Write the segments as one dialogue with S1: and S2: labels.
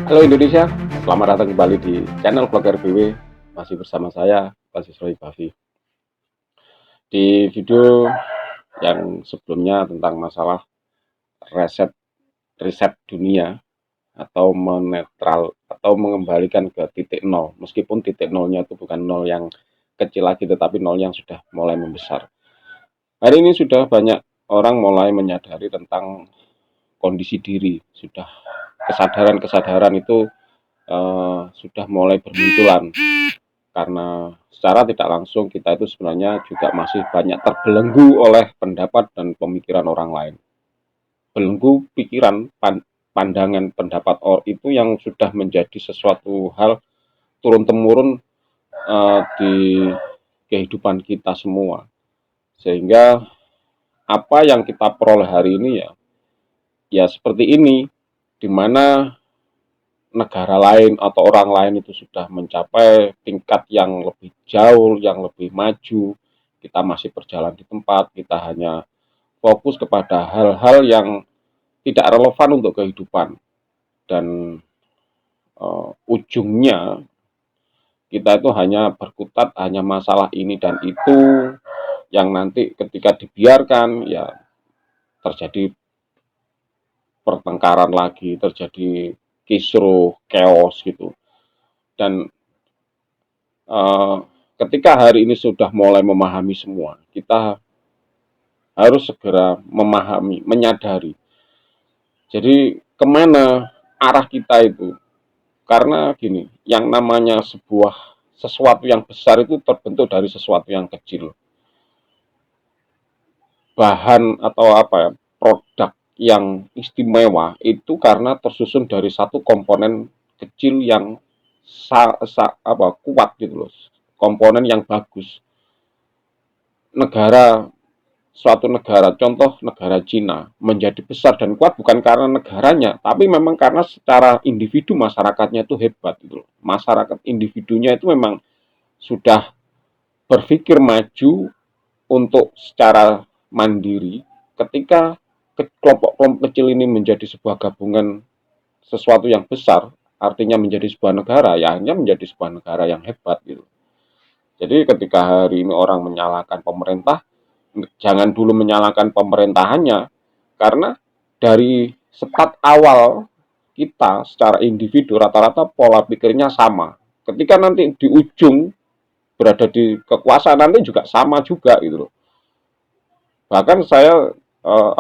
S1: Halo Indonesia, selamat datang kembali di channel Vlogger BW. Masih bersama saya, Basis Roy Bavi. Di video yang sebelumnya tentang masalah reset riset dunia atau mengembalikan ke titik nol, meskipun titik nolnya itu bukan nol yang kecil lagi, tetapi nol yang sudah mulai membesar. Hari ini sudah banyak orang mulai menyadari tentang kondisi diri, sudah kesadaran-kesadaran itu sudah mulai bermunculan, karena secara tidak langsung kita itu sebenarnya juga masih banyak terbelenggu oleh pendapat dan pemikiran orang lain. Belenggu pikiran, pandangan, pendapat orang itu yang sudah menjadi sesuatu hal turun-temurun di kehidupan kita semua. Sehingga apa yang kita peroleh hari ini ya seperti ini, di mana negara lain atau orang lain itu sudah mencapai tingkat yang lebih jauh, yang lebih maju. Kita masih berjalan di tempat, kita hanya fokus kepada hal-hal yang tidak relevan untuk kehidupan. Dan ujungnya kita itu hanya berkutat, hanya masalah ini dan itu, yang nanti ketika dibiarkan ya terjadi pertengkaran lagi, terjadi kisruh, chaos gitu. Dan ketika hari ini sudah mulai memahami semua, kita harus segera memahami, menyadari. Jadi kemana arah kita itu? Karena gini, yang namanya sesuatu yang besar itu terbentuk dari sesuatu yang kecil. Bahan atau apa ya, produk yang istimewa itu karena tersusun dari satu komponen kecil yang kuat gitu loh, komponen yang bagus. Suatu negara, contoh negara Cina, menjadi besar dan kuat bukan karena negaranya, tapi memang karena secara individu masyarakatnya itu hebat gitu loh. Masyarakat individunya itu memang sudah berpikir maju untuk secara mandiri. Ketika kelompok-kelompok kecil ini menjadi sebuah gabungan sesuatu yang besar, artinya menjadi sebuah negara, ya hanya menjadi sebuah negara yang hebat gitu. Jadi ketika hari ini orang menyalahkan pemerintah, jangan dulu menyalahkan pemerintahannya, karena dari start awal kita secara individu rata-rata pola pikirnya sama. Ketika nanti di ujung berada di kekuasaan nanti juga sama juga gitu loh. Bahkan saya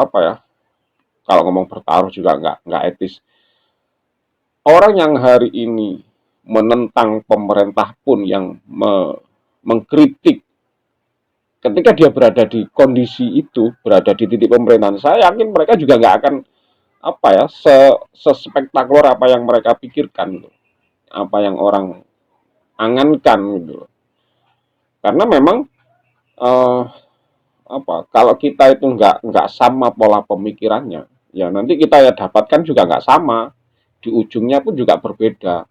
S1: apa ya, kalau ngomong bertaruh juga nggak etis. Orang yang hari ini menentang pemerintah pun yang mengkritik, ketika dia berada di kondisi itu, berada di titik pemerintahan, saya yakin mereka juga nggak akan apa ya sespektakuler apa yang mereka pikirkan gitu. Apa yang orang angankan gitu. Karena memang eh, kalau kita itu nggak sama pola pemikirannya, ya nanti kita ya dapatkan juga nggak sama, di ujungnya pun juga berbeda.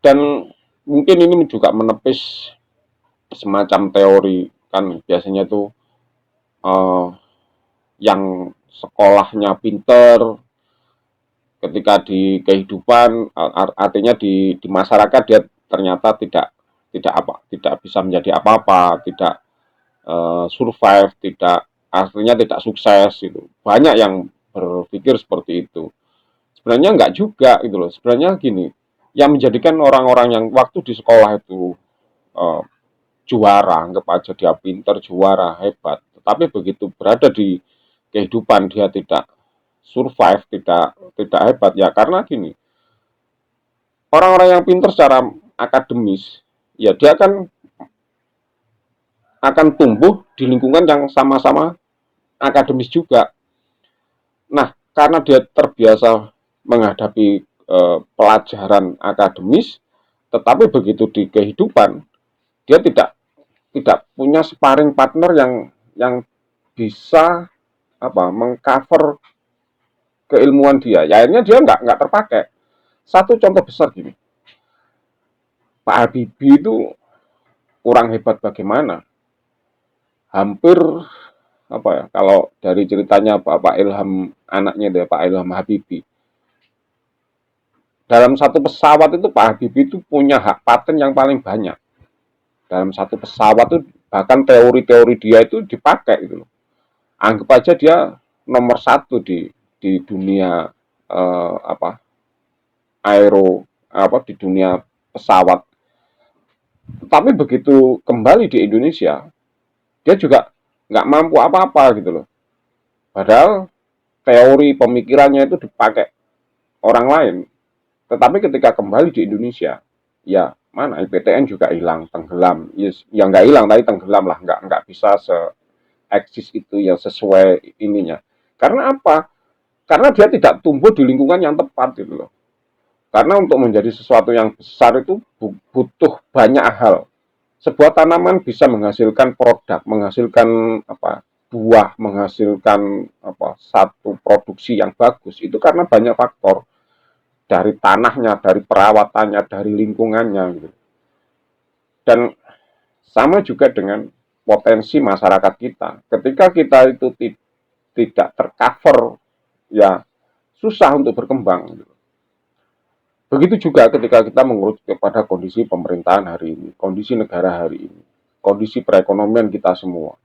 S1: Dan mungkin ini juga menepis semacam teori, kan biasanya tuh eh, yang sekolahnya pinter, ketika di kehidupan artinya di masyarakat dia ternyata tidak bisa menjadi apa-apa, tidak survive, tidak, artinya tidak sukses gitu. Banyak yang berpikir seperti itu. Sebenarnya enggak juga gitu loh. Sebenarnya gini, yang menjadikan orang-orang yang waktu di sekolah itu uh, juara, anggap aja dia pinter, juara, hebat. Tetapi begitu berada di kehidupan dia tidak survive, tidak hebat ya karena gini, orang-orang yang pinter secara akademis ya dia akan tumbuh di lingkungan yang sama-sama akademis juga. Nah, karena dia terbiasa menghadapi pelajaran akademis, tetapi begitu di kehidupan dia tidak punya sparring partner yang bisa mengcover keilmuan dia. Ya akhirnya dia nggak terpakai. Satu contoh besar gini, Pak Habibie itu kurang hebat bagaimana? Hampir apa ya? Kalau dari ceritanya Bapak Ilham, anaknya dari Pak Ilham Habibie, dalam satu pesawat itu Pak Habibie itu punya hak paten yang paling banyak. Dalam satu pesawat itu bahkan teori-teori dia itu dipakai gitu loh. Anggap aja dia nomor satu di dunia apa aero apa di dunia pesawat. Tapi begitu kembali di Indonesia, dia juga nggak mampu apa-apa gitu loh. Padahal teori pemikirannya itu dipakai orang lain. Tetapi ketika kembali di Indonesia, ya mana IPTN juga hilang, tenggelam. Yes, ya nggak hilang, tapi tenggelam lah, nggak bisa se-eksis itu yang sesuai ininya. Karena apa? Karena dia tidak tumbuh di lingkungan yang tepat gitu loh. Karena untuk menjadi sesuatu yang besar itu butuh banyak hal. Sebuah tanaman bisa menghasilkan produk, menghasilkan apa? Buah, menghasilkan apa? Satu produksi yang bagus. Itu karena banyak faktor dari tanahnya, dari perawatannya, dari lingkungannya gitu. Dan sama juga dengan potensi masyarakat kita. Ketika kita itu tidak tercover, ya susah untuk berkembang. Gitu. Begitu juga ketika kita mengurus kepada kondisi pemerintahan hari ini, kondisi negara hari ini, kondisi perekonomian kita semua.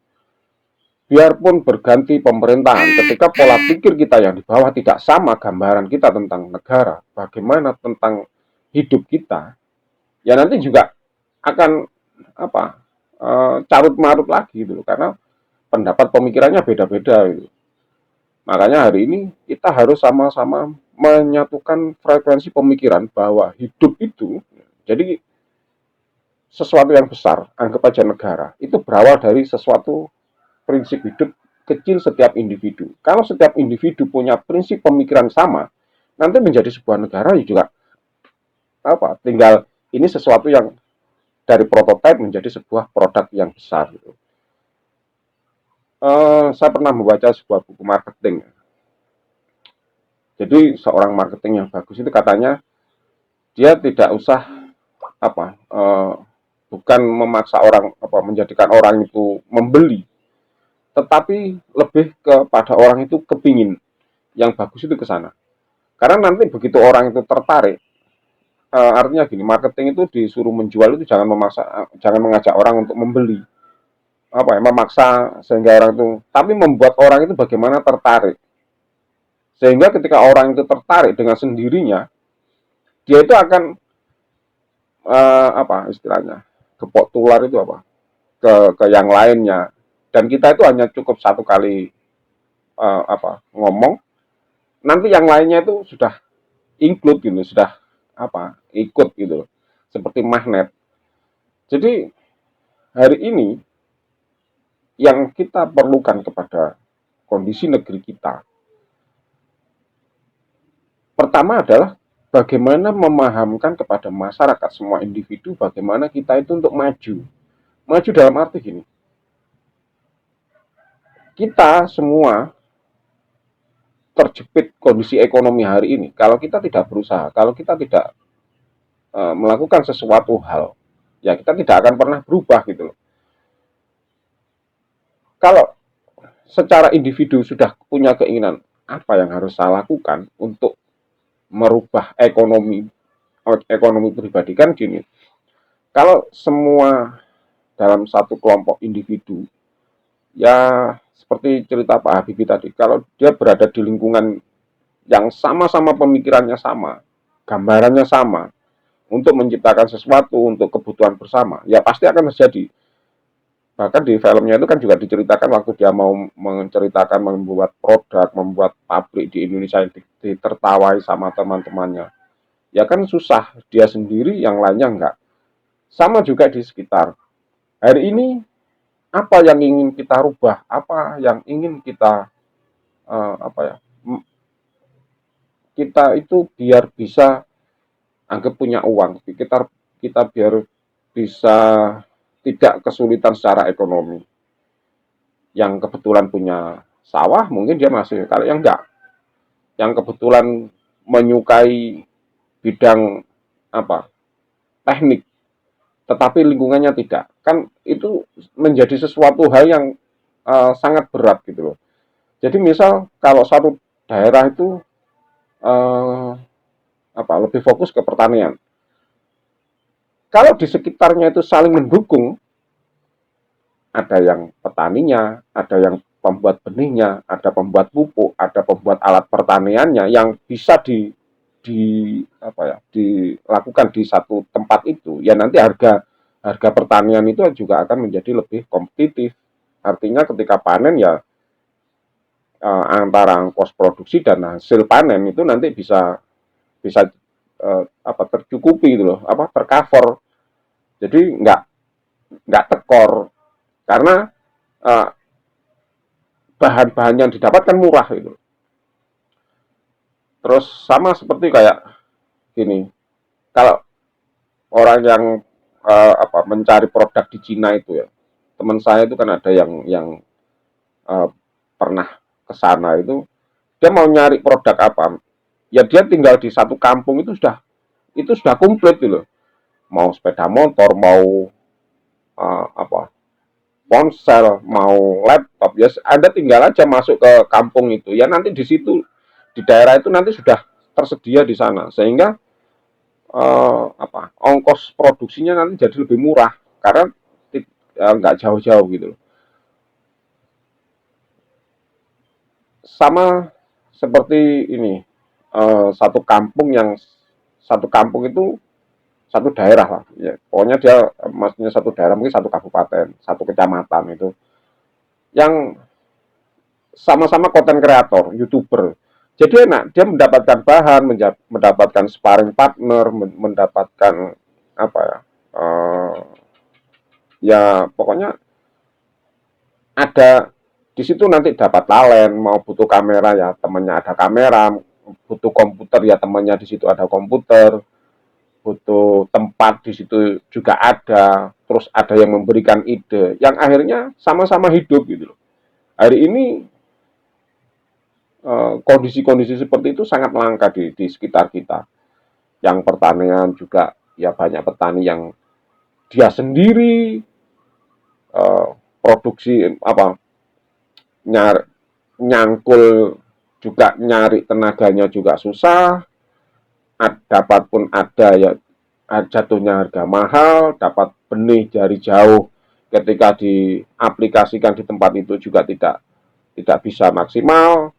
S1: Biarpun berganti pemerintahan, ketika pola pikir kita yang di bawah tidak sama gambaran kita tentang negara, bagaimana tentang hidup kita, ya nanti juga akan apa carut marut lagi gitu karena pendapat pemikirannya beda-beda gitu. Makanya hari ini kita harus sama-sama menyatukan frekuensi pemikiran bahwa hidup itu jadi sesuatu yang besar, anggap aja negara, itu berawal dari sesuatu prinsip hidup kecil setiap individu. Kalau setiap individu punya prinsip pemikiran sama, nanti menjadi sebuah negara ya juga apa? Tinggal ini sesuatu yang dari prototipe menjadi sebuah produk yang besar. Gitu. Saya pernah membaca sebuah buku marketing. Jadi seorang marketing yang bagus itu katanya dia tidak usah apa bukan memaksa orang apa menjadikan orang itu membeli, tetapi lebih kepada orang itu kepingin yang bagus itu ke sana. Karena nanti begitu orang itu tertarik, artinya gini, marketing itu disuruh menjual itu jangan memaksa, jangan mengajak orang untuk membeli, apa ya, memaksa sehingga orang itu, tapi membuat orang itu bagaimana tertarik. Sehingga ketika orang itu tertarik dengan sendirinya, dia itu akan apa istilahnya, gepok tular itu apa, ke yang lainnya. Dan kita itu hanya cukup satu kali apa ngomong, nanti yang lainnya itu sudah include gitu, sudah apa ikut gitu, seperti magnet. Jadi hari ini yang kita perlukan kepada kondisi negeri kita, pertama adalah bagaimana memahamkan kepada masyarakat semua individu bagaimana kita itu untuk maju. Maju dalam arti gini, kita semua terjepit kondisi ekonomi hari ini. Kalau kita tidak berusaha, kalau kita tidak melakukan sesuatu hal, ya kita tidak akan pernah berubah gitu loh. Kalau secara individu sudah punya keinginan apa yang harus saya lakukan untuk merubah ekonomi pribadi kan gini. Kalau semua dalam satu kelompok individu, ya seperti cerita Pak Habibie tadi, kalau dia berada di lingkungan yang sama-sama pemikirannya sama, gambarannya sama, untuk menciptakan sesuatu untuk kebutuhan bersama, ya pasti akan terjadi. Bahkan di filmnya itu kan juga diceritakan waktu dia mau menceritakan membuat produk, membuat pabrik di Indonesia yang ditertawai sama teman-temannya. Ya kan susah, dia sendiri, yang lainnya enggak. Sama juga di sekitar. Hari ini, apa yang ingin kita rubah, apa yang ingin kita, apa ya, kita itu biar bisa anggap punya uang, kita biar bisa tidak kesulitan secara ekonomi. Yang kebetulan punya sawah mungkin dia masih, kalau yang enggak, yang kebetulan menyukai bidang apa teknik tetapi lingkungannya tidak, kan itu menjadi sesuatu hal yang sangat berat gitu loh. Jadi misal kalau satu daerah itu uh, lebih fokus ke pertanian. Kalau di sekitarnya itu saling mendukung, ada yang petaninya, ada yang pembuat benihnya, ada pembuat pupuk, ada pembuat alat pertaniannya yang bisa dilakukan di satu tempat itu, ya nanti harga harga pertanian itu juga akan menjadi lebih kompetitif. Artinya ketika panen ya antara ongkos produksi dan hasil panen itu nanti bisa bisa tercukupi gitu loh, tercover. Jadi nggak tekor karena uh, bahan-bahan yang didapatkan murah gitu. Terus sama seperti kayak gini, kalau orang yang mencari produk di Cina itu ya, teman saya itu kan ada yang uh, pernah ke sana itu, dia mau nyari produk apa, ya dia tinggal di satu kampung itu sudah komplit gitu loh. Mau sepeda motor, mau ponsel, mau laptop, ya Anda tinggal aja masuk ke kampung itu. Ya nanti di situ di daerah itu nanti sudah tersedia di sana sehingga ongkos produksinya nanti jadi lebih murah karena nggak jauh-jauh gitu loh. Sama seperti ini satu kampung itu satu daerah lah ya, pokoknya dia maksudnya satu daerah mungkin satu kabupaten, satu kecamatan itu yang sama-sama konten kreator, youtuber. Jadi enak, dia mendapatkan bahan, mendapatkan sparring partner, mendapatkan apa ya, ya pokoknya ada di situ nanti dapat talent, mau butuh kamera ya temannya ada kamera, butuh komputer ya temannya di situ ada komputer, butuh tempat di situ juga ada, terus ada yang memberikan ide, yang akhirnya sama-sama hidup gitu loh. Hari ini kondisi-kondisi seperti itu sangat langka di sekitar kita. Yang pertanian juga ya banyak petani yang dia sendiri produksi nyar, nyangkul juga nyari tenaganya juga susah. Dapat pun ada ya jatuhnya harga mahal, dapat benih dari jauh ketika diaplikasikan di tempat itu juga tidak bisa maksimal.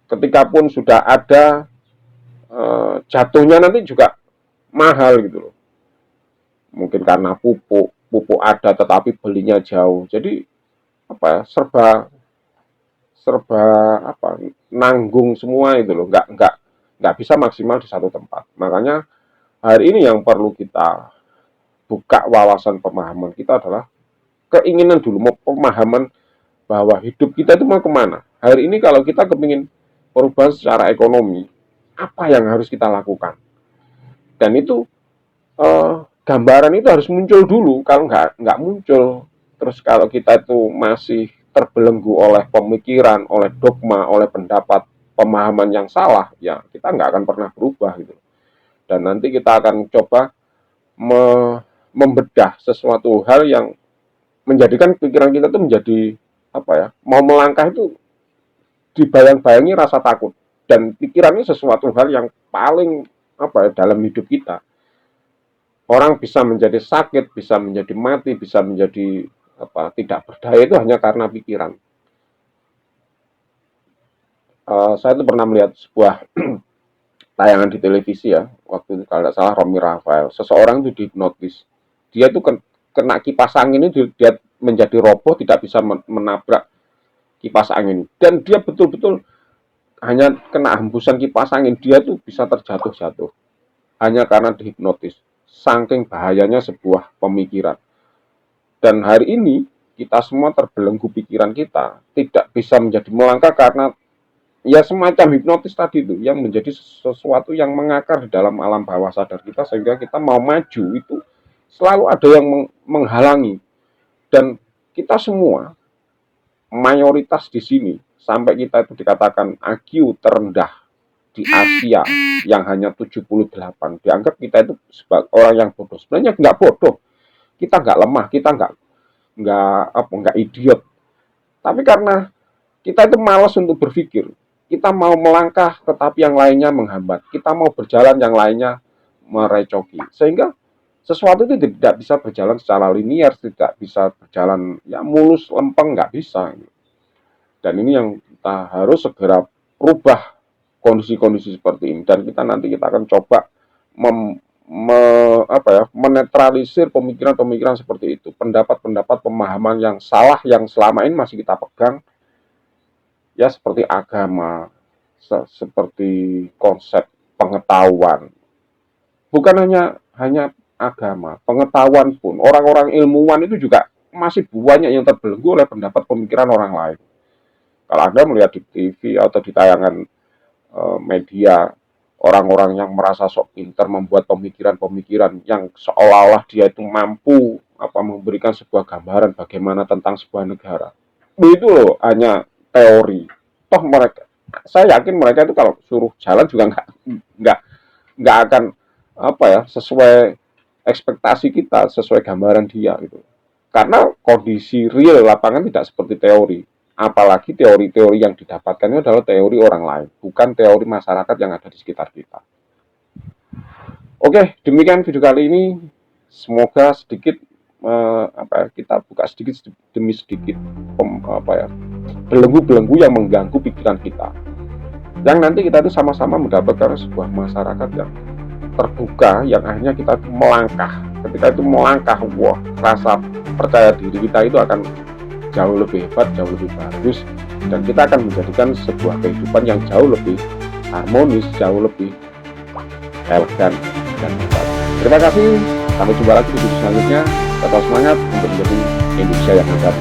S1: Ketika pun sudah ada jatuhnya nanti juga mahal gitu loh. Mungkin karena pupuk ada tetapi belinya jauh. Jadi serba serba nanggung semua itu loh, nggak bisa maksimal di satu tempat. Makanya hari ini yang perlu kita buka wawasan pemahaman kita adalah keinginan dulu, mau pemahaman bahwa hidup kita itu mau kemana. Hari ini kalau kita kepingin perubahan secara ekonomi, apa yang harus kita lakukan? Dan itu gambaran itu harus muncul dulu. Kalau nggak muncul, terus kalau kita itu masih terbelenggu oleh pemikiran, oleh dogma, oleh pendapat pemahaman yang salah, ya kita nggak akan pernah berubah gitu. Dan nanti kita akan coba membedah sesuatu hal yang menjadikan pikiran kita itu menjadi mau melangkah itu dibayang-bayangi rasa takut, dan pikirannya sesuatu hal yang paling dalam hidup kita. Orang bisa menjadi sakit, bisa menjadi mati, bisa menjadi tidak berdaya itu hanya karena pikiran. Saya itu pernah melihat sebuah tayangan di televisi ya, waktu itu kalau tidak salah Romi Rafael. Seseorang itu dihipnotis. Dia itu kena kipas angin ini, dia menjadi roboh, tidak bisa menabrak kipas angin. Dan dia betul-betul hanya kena hembusan kipas angin, dia tuh bisa terjatuh-jatuh. Hanya karena dihipnotis. Saking bahayanya sebuah pemikiran. Dan hari ini kita semua terbelenggu pikiran kita, tidak bisa menjadi melangkah karena ya semacam hipnotis tadi itu yang menjadi sesuatu yang mengakar di dalam alam bawah sadar kita, sehingga kita mau maju itu selalu ada yang menghalangi. Dan kita semua mayoritas di sini sampai kita itu dikatakan IQ terendah di Asia yang hanya 78, dianggap kita itu sebagai orang yang bodoh. Sebenarnya nggak bodoh, kita nggak lemah, kita nggak idiot, tapi karena kita itu malas untuk berpikir, kita mau melangkah tetapi yang lainnya menghambat, kita mau berjalan yang lainnya merecoki, sehingga sesuatu itu tidak bisa berjalan secara linier, tidak bisa berjalan ya mulus lempeng, nggak bisa. Dan ini yang kita harus segera rubah kondisi-kondisi seperti ini. Dan kita akan coba menetralisir pemikiran-pemikiran seperti itu, pendapat-pendapat pemahaman yang salah yang selama ini masih kita pegang, ya seperti agama, seperti konsep pengetahuan. Bukan hanya agama, pengetahuan pun orang-orang ilmuwan itu juga masih banyak yang terbelenggu oleh pendapat pemikiran orang lain. Kalau Anda melihat di TV atau di tayangan media, orang-orang yang merasa sok pintar membuat pemikiran-pemikiran yang seolah-olah dia itu mampu memberikan sebuah gambaran bagaimana tentang sebuah negara. Itu loh hanya teori. Toh mereka, saya yakin mereka itu kalau suruh jalan juga nggak akan sesuai ekspektasi kita, sesuai gambaran dia gitu. Karena kondisi real lapangan tidak seperti teori. Apalagi teori-teori yang didapatkan itu adalah teori orang lain, bukan teori masyarakat yang ada di sekitar kita. Oke, demikian video kali ini. Semoga sedikit kita buka sedikit demi sedikit belenggu-belenggu yang mengganggu pikiran kita. Yang nanti kita itu sama-sama mendapatkan sebuah masyarakat yang terbuka, yang akhirnya kita itu melangkah. Ketika itu melangkah, wah, rasa percaya diri kita itu akan jauh lebih hebat, jauh lebih bagus, dan kita akan menjadikan sebuah kehidupan yang jauh lebih harmonis, jauh lebih elegan dan hebat. Terima kasih, sampai jumpa lagi di video selanjutnya. Tetap semangat untuk menjadi Indonesia yang hebat.